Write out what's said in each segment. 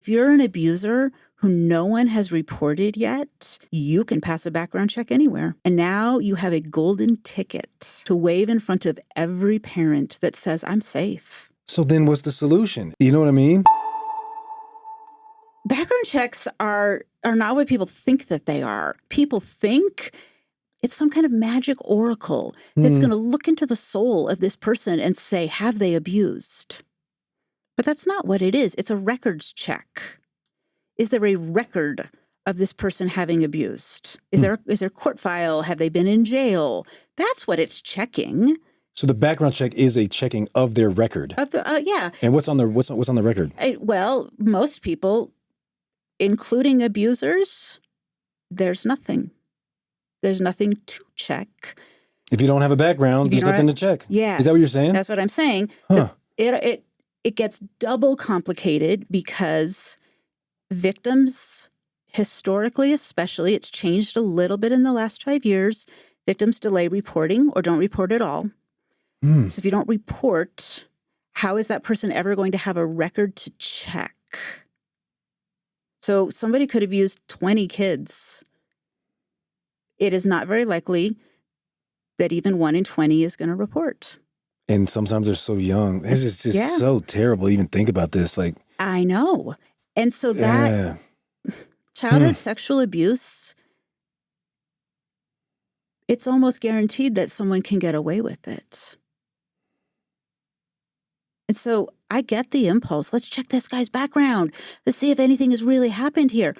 If you're an abuser who no one has reported yet, you can pass a background check anywhere. And now you have a golden ticket to wave in front of every parent that says, I'm safe. So then what's the solution? You know what I mean? Background checks are not what people think that they are. People think it's some kind of magic oracle that's going to look into the soul of this person and say, have they abused? But that's not what it is. It's a records check. Is there a record of this person having abused? Is there a court file? Have they been in jail? That's what it's checking. So the background check is a checking of their record. Yeah. And what's on the record? Well, most people, including abusers, there's nothing. There's nothing to check. If you don't have a background, there's nothing to check. Yeah. Is that what you're saying? That's what I'm saying. Huh. It gets double complicated because victims, historically especially, it's changed a little bit in the last 5 years, victims delay reporting or don't report at all. So if you don't report, how is that person ever going to have a record to check? So somebody could abuse 20 kids. It is not very likely that even 1 in 20 is going to report. And sometimes they're so young. This is just so terrible to even think about this. Like, I know. And so that childhood sexual abuse, it's almost guaranteed that someone can get away with it. And so I get the impulse. Let's check this guy's background. Let's see if anything has really happened here.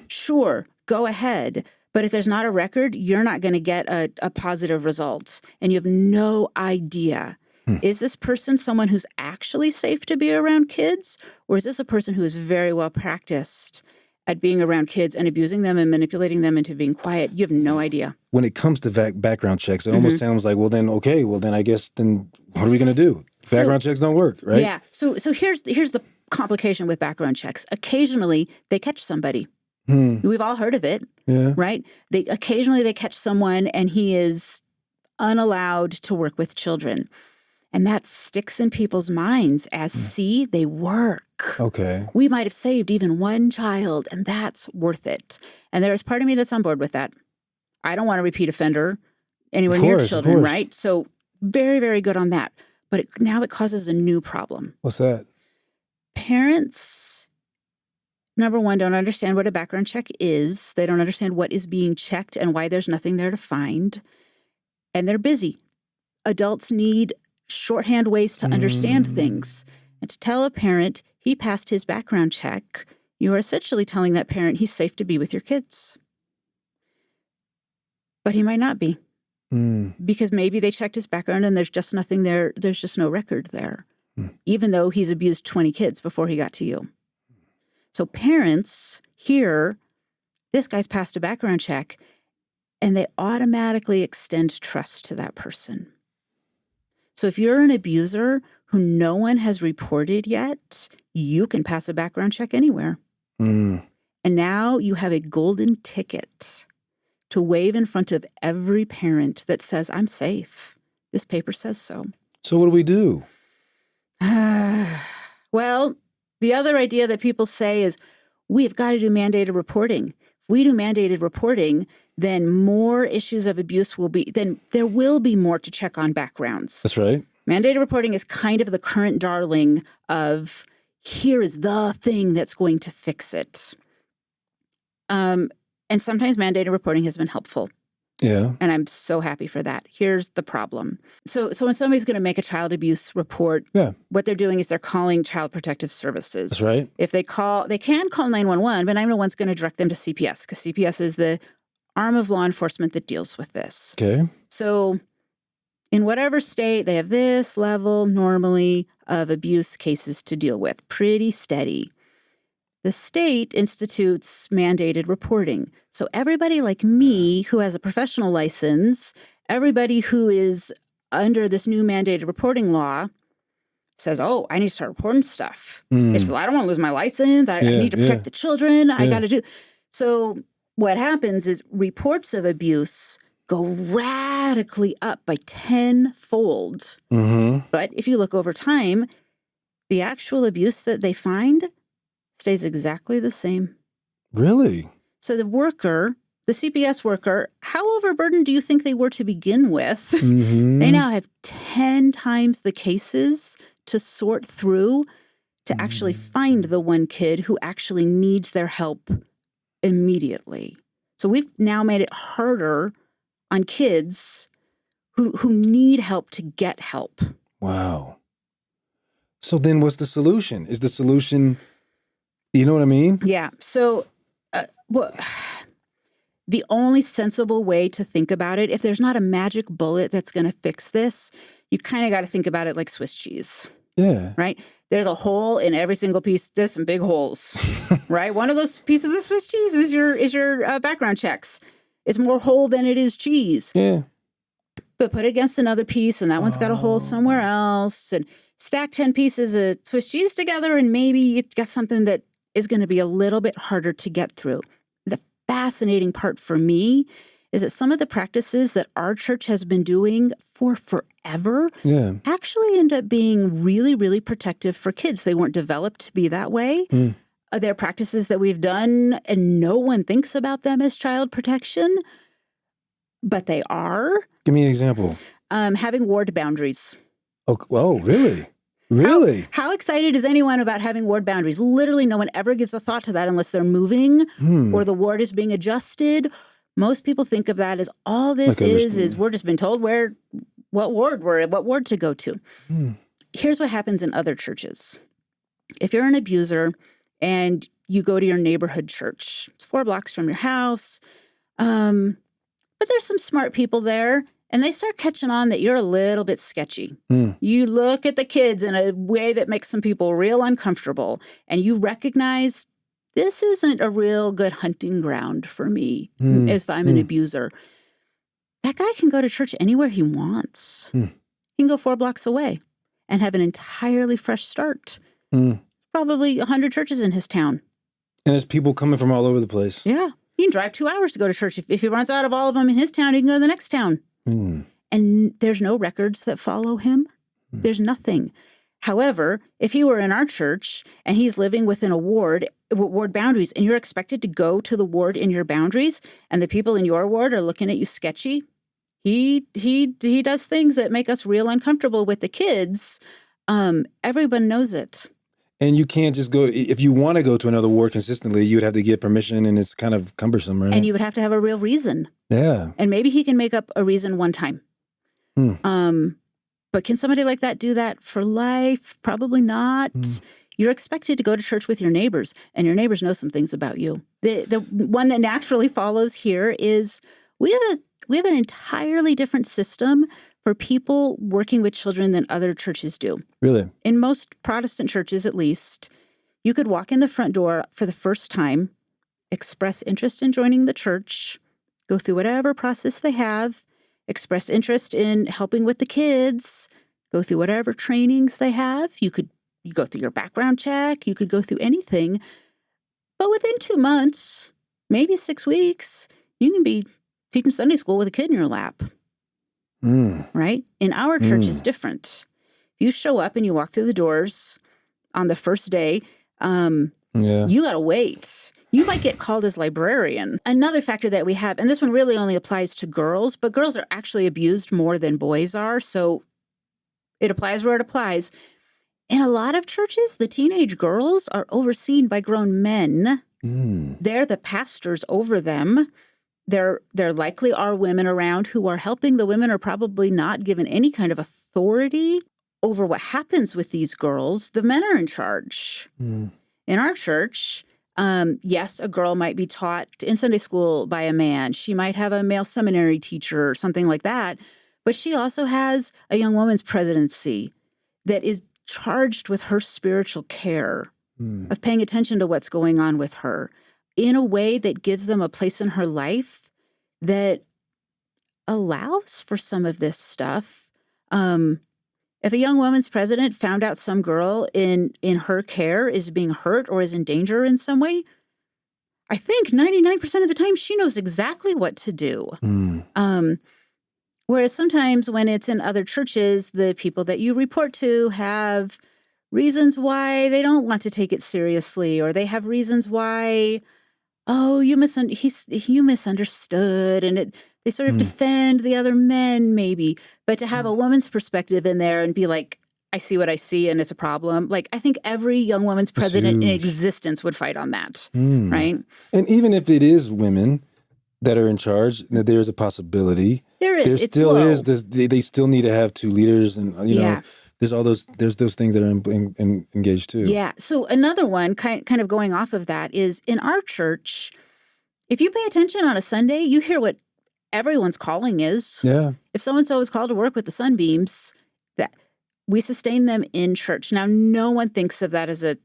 Sure, go ahead. But if there's not a record, you're not going to get a positive result. And you have no idea. Is this person someone who's actually safe to be around kids? Or is this a person who is very well practiced at being around kids and abusing them and manipulating them into being quiet? You have no idea. When it comes to background checks, it almost sounds like, well, then I guess then what are we going to do? Background checks don't work, right? Yeah. So here's the complication with background checks. Occasionally, they catch somebody. We've all heard of it, right? Occasionally they catch someone and he is unallowed to work with children. And that sticks in people's minds as, see, they work. Okay. We might have saved even one child, and that's worth it. And there's part of me that's on board with that. I don't want a repeat offender anywhere near children, right? So very, very good on that. But now it causes a new problem. What's that? Parents, number one, don't understand what a background check is. They don't understand what is being checked and why there's nothing there to find. And they're busy. Adults need shorthand ways to understand things. And to tell a parent he passed his background check, you are essentially telling that parent he's safe to be with your kids. But he might not be. Because maybe they checked his background and there's just nothing there. There's just no record there. Even though he's abused 20 kids before he got to you. So parents hear, this guy's passed a background check, and they automatically extend trust to that person. So if you're an abuser who no one has reported yet, you can pass a background check anywhere. And now you have a golden ticket to wave in front of every parent that says, I'm safe. This paper says so. So what do we do? Well, the other idea that people say is, we've got to do mandated reporting. If we do mandated reporting, then more issues of abuse then there will be more to check on backgrounds. That's right. Mandated reporting is kind of the current darling of, here is the thing that's going to fix it. And sometimes mandated reporting has been helpful. Yeah. And I'm so happy for that. Here's the problem. So when somebody's going to make a child abuse report, what they're doing is they're calling Child Protective Services. That's right. If they can call 911, but 911's going to direct them to CPS because CPS is the arm of law enforcement that deals with this. Okay. So in whatever state, they have this level normally of abuse cases to deal with. Pretty steady. The state institutes mandated reporting. So everybody like me who has a professional license, everybody who is under this new mandated reporting law says, oh, I need to start reporting stuff. It's, I don't want to lose my license. I need to protect the children. I got to do. So what happens is reports of abuse go radically up by stays exactly the same. Really? So the worker, the CPS worker, how overburdened do you think they were to begin with? Mm-hmm. They now have 10 times the cases to sort through to actually find the one kid who actually needs their help immediately. So we've now made it harder on kids who need help to get help. Wow. So then what's the solution? Is the solution, you know what I mean? Yeah. So the only sensible way to think about it, if there's not a magic bullet that's going to fix this, you kind of got to think about it like Swiss cheese. Yeah. Right? There's a hole in every single piece. There's some big holes, right? One of those pieces of Swiss cheese is your background checks. It's more hole than it is cheese. Yeah. But put it against another piece, and that one's got a hole somewhere else. And stack 10 pieces of Swiss cheese together, and maybe you got something that is going to be a little bit harder to get through. The fascinating part for me is that some of the practices that our church has been doing for forever actually end up being really, really protective for kids. They weren't developed to be that way. They're practices that we've done, and no one thinks about them as child protection, but they are. Give me an example. Having ward boundaries. Oh, really? Really? How excited is anyone about having ward boundaries? Literally no one ever gives a thought to that unless they're moving or the ward is being adjusted. Most people think of that as all this is we're just been told what ward to go to. Here's what happens in other churches. If you're an abuser and you go to your neighborhood church, it's 4 blocks from your house, but there's some smart people there, and they start catching on that you're a little bit sketchy. You look at the kids in a way that makes some people real uncomfortable, and you recognize this isn't a real good hunting ground for me if I'm an abuser. That guy can go to church anywhere he wants. He can go 4 blocks away and have an entirely fresh start. Probably 100 churches in his town. And there's people coming from all over the place. Yeah. He can drive 2 hours to go to church. If he runs out of all of them in his town, he can go to the next town. And there's no records that follow him. There's nothing. However, if he were in our church and he's living within a ward boundaries, and you're expected to go to the ward in your boundaries, and the people in your ward are looking at you sketchy, he does things that make us real uncomfortable with the kids. Everyone knows it. And you can't just go, if you want to go to another ward consistently, you would have to get permission, and it's kind of cumbersome, right? And you would have to have a real reason. Yeah. And maybe he can make up a reason one time. But can somebody like that do that for life? Probably not. You're expected to go to church with your neighbors, and your neighbors know some things about you. The one that naturally follows here is we have an entirely different system for people working with children than other churches do. Really? In most Protestant churches, at least, you could walk in the front door for the first time, express interest in joining the church, go through whatever process they have, express interest in helping with the kids, go through whatever trainings they have. You go through your background check. You could go through anything. But within 2 months, maybe 6 weeks, you can be teaching Sunday school with a kid in your lap. Right? In our church, it's different. If you show up and you walk through the doors on the first day, you got to wait. You might get called as librarian. Another factor that we have, and this one really only applies to girls, but girls are actually abused more than boys are. So it applies where it applies. In a lot of churches, the teenage girls are overseen by grown men. They're the pastors over them. There likely are women around who are helping. The women are probably not given any kind of authority over what happens with these girls. The men are in charge. In our church, yes, a girl might be taught in Sunday school by a man. She might have a male seminary teacher or something like that. But she also has a young woman's presidency that is charged with her spiritual care, of paying attention to what's going on with her in a way that gives them a place in her life that allows for some of this stuff. If a young woman's president found out some girl in her care is being hurt or is in danger in some way, I think 99% of the time she knows exactly what to do. Whereas sometimes when it's in other churches, the people that you report to have reasons why they don't want to take it seriously, or they have reasons why, oh, you misunderstood, and they sort of defend the other men maybe. But to have a woman's perspective in there and be like, I see what I see and it's a problem. Like, I think every young woman's president in existence would fight on that, right? And even if it is women that are in charge, there's a possibility. There is. There still is. They still need to have two leaders, and you know, there's those things that are engaged too. Yeah. So another one, kind of going off of that, is in our church, if you pay attention on a Sunday, you hear what everyone's calling is. Yeah. If so-and-so is called to work with the Sunbeams, that we sustain them in church. Now, no one thinks of that as a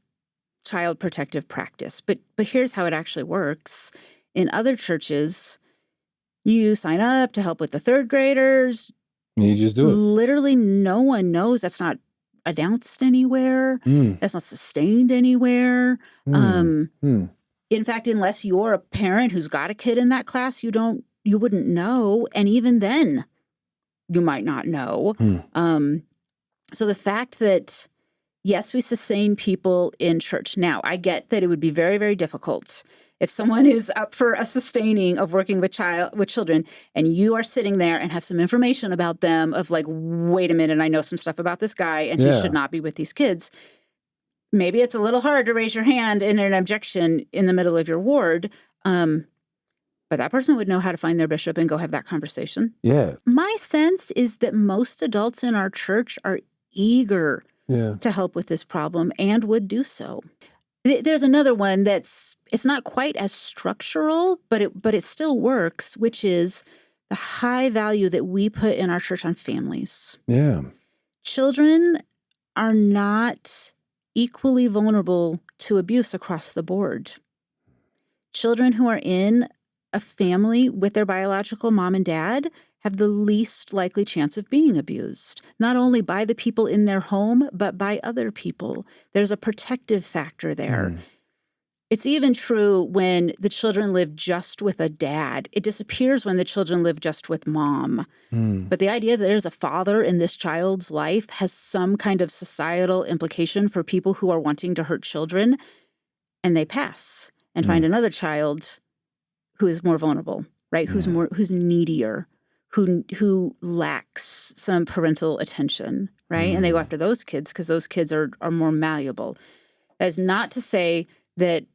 child protective practice, but here's how it actually works. In other churches, you sign up to help with the third graders. You just do it. Literally no one knows. That's not announced anywhere. That's not sustained anywhere. In fact, unless you're a parent who's got a kid in that class, you wouldn't know. And even then, you might not know. So the fact that, yes, we sustain people in church. Now, I get that it would be very, very difficult if someone is up for a sustaining of working with children, and you are sitting there and have some information about them of like, wait a minute, I know some stuff about this guy and he should not be with these kids. Maybe it's a little hard to raise your hand in an objection in the middle of your ward. But that person would know how to find their bishop and go have that conversation. Yeah. My sense is that most adults in our church are eager to help with this problem and would do so. There's another one it's not quite as structural, but it still works, which is the high value that we put in our church on families. Yeah. Children are not equally vulnerable to abuse across the board. Children who are in a family with their biological mom and dad have the least likely chance of being abused, not only by the people in their home, but by other people. There's a protective factor there. It's even true when the children live just with a dad. It disappears when the children live just with mom. But the idea that there's a father in this child's life has some kind of societal implication for people who are wanting to hurt children, and they pass and find another child who is more vulnerable, right? Who's needier, who lacks some parental attention, right? And they go after those kids because those kids are more malleable. That is not to say that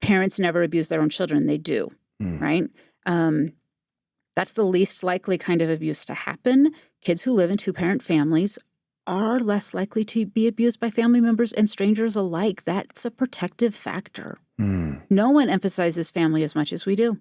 parents never abuse their own children. They do, right? That's the least likely kind of abuse to happen. Kids who live in two-parent families are less likely to be abused by family members and strangers alike. That's a protective factor. No one emphasizes family as much as we do.